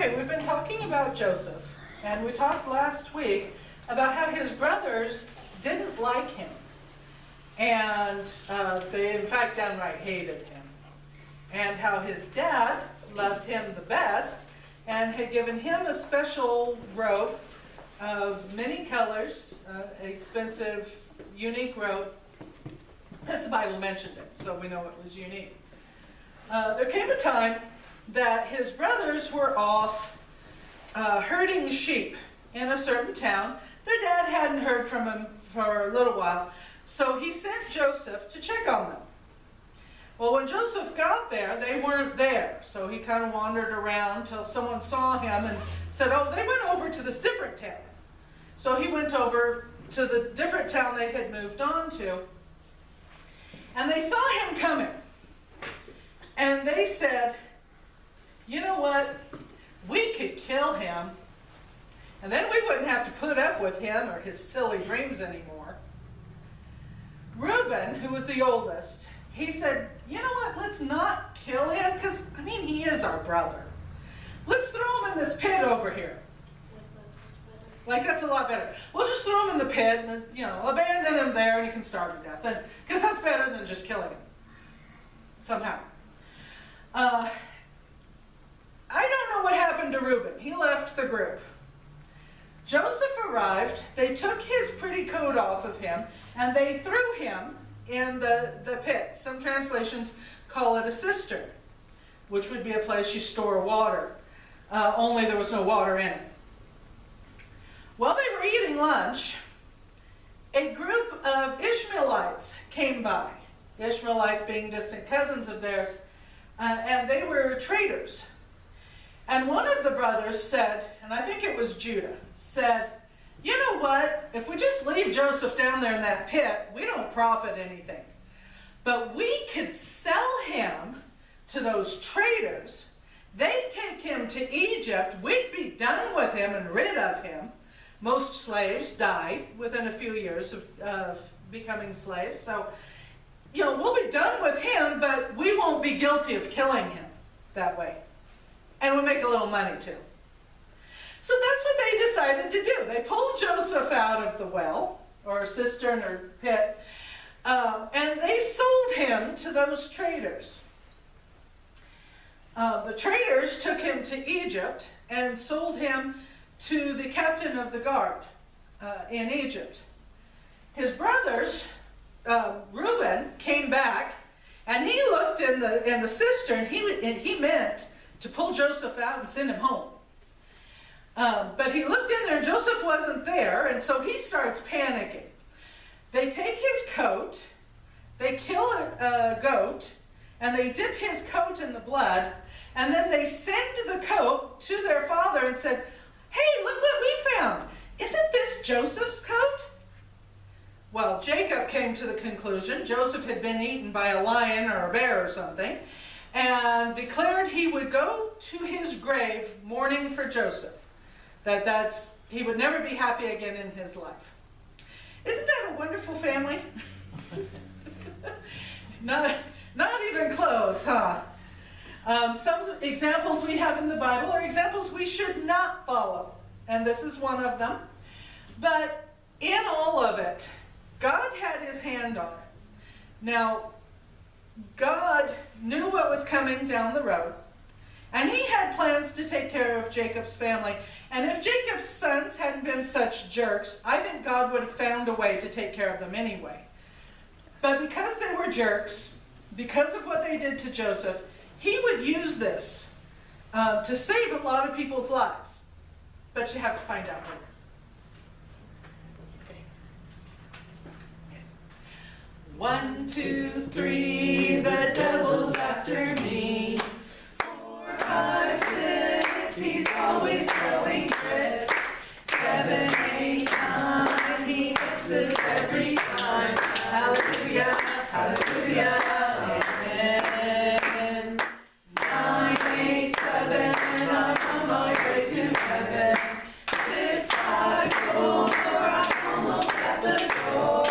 Okay, we've been talking about Joseph, and we talked last week about how his brothers didn't like him, and they in fact downright hated him, and how his dad loved him the best and had given him a special robe of many colors, expensive, unique robe, as the Bible mentioned it, so we know it was unique. There came a time that his brothers were off herding sheep in a certain town. Their dad hadn't heard from him for a little while, so he sent Joseph to check on them. Well, when Joseph got there, they weren't there, so he kind of wandered around till someone saw him and said, oh, they went over to this different town. So he went over to the different town they had moved on to, and they saw him coming. And they said, you know what, we could kill him, and then we wouldn't have to put up with him or his silly dreams anymore. Reuben, who was the oldest, he said, you know what, let's not kill him, because, I mean, he is our brother. Let's throw him in this pit over here. Like, that's a lot better. We'll just throw him in the pit and, you know, abandon him there and he can starve to death. Because that's better than just killing him. Somehow. I don't know what happened to Reuben. He left the group. Joseph arrived. They took his pretty coat off of him and they threw him in the pit. Some translations call it a cistern, which would be a place you store water. Only there was no water in it. While they were eating lunch, a group of Ishmaelites came by. Ishmaelites being distant cousins of theirs, and they were traders. And one of the brothers said, and I think it was Judah, said, you know what, if we just leave Joseph down there in that pit, we don't profit anything. But we could sell him to those traders. They'd take him to Egypt. We'd be done with him and rid of him. Most slaves die within a few years of becoming slaves. So, you know, we'll be done with him, but we won't be guilty of killing him that way. And we'll make a little money too. So that's what they decided to do. They pulled Joseph out of the well, or cistern or pit, and they sold him to those traders. The traders took him to Egypt and sold him to the captain of the guard in Egypt. His brothers, Reuben, came back and he looked in the cistern. He meant to pull Joseph out and send him home. But he looked in there and Joseph wasn't there, and so he starts panicking. They take his coat, they kill a goat, and they dip his coat in the blood, and then they send the coat to their father and said, hey, look what we found. Isn't this Joseph's coat? Well, Jacob came to the conclusion Joseph had been eaten by a lion or a bear or something, and declared he would go to his grave mourning for Joseph. He would never be happy again in his life. Isn't that a wonderful family? Not even close, huh? Some examples we have in the Bible are examples we should not follow, and this is one of them. But in all of it, God had his hand on it. Now, God knew what was coming down the road, and he had plans to take care of Jacob's family. And if Jacob's sons hadn't been such jerks, I think God would have found a way to take care of them anyway. But because they were jerks, because of what they did to Joseph, he would use this to save a lot of people's lives. But you have to find out later. Okay. 1, 2, 3, the devil's after me. 4, 5, 6, he's always throwing tricks. 7, 8, 9, he misses every time. Hallelujah, hallelujah, amen. 9, 8, 7, I'm on my way to heaven. 6, 5, 4, I'm almost at the door.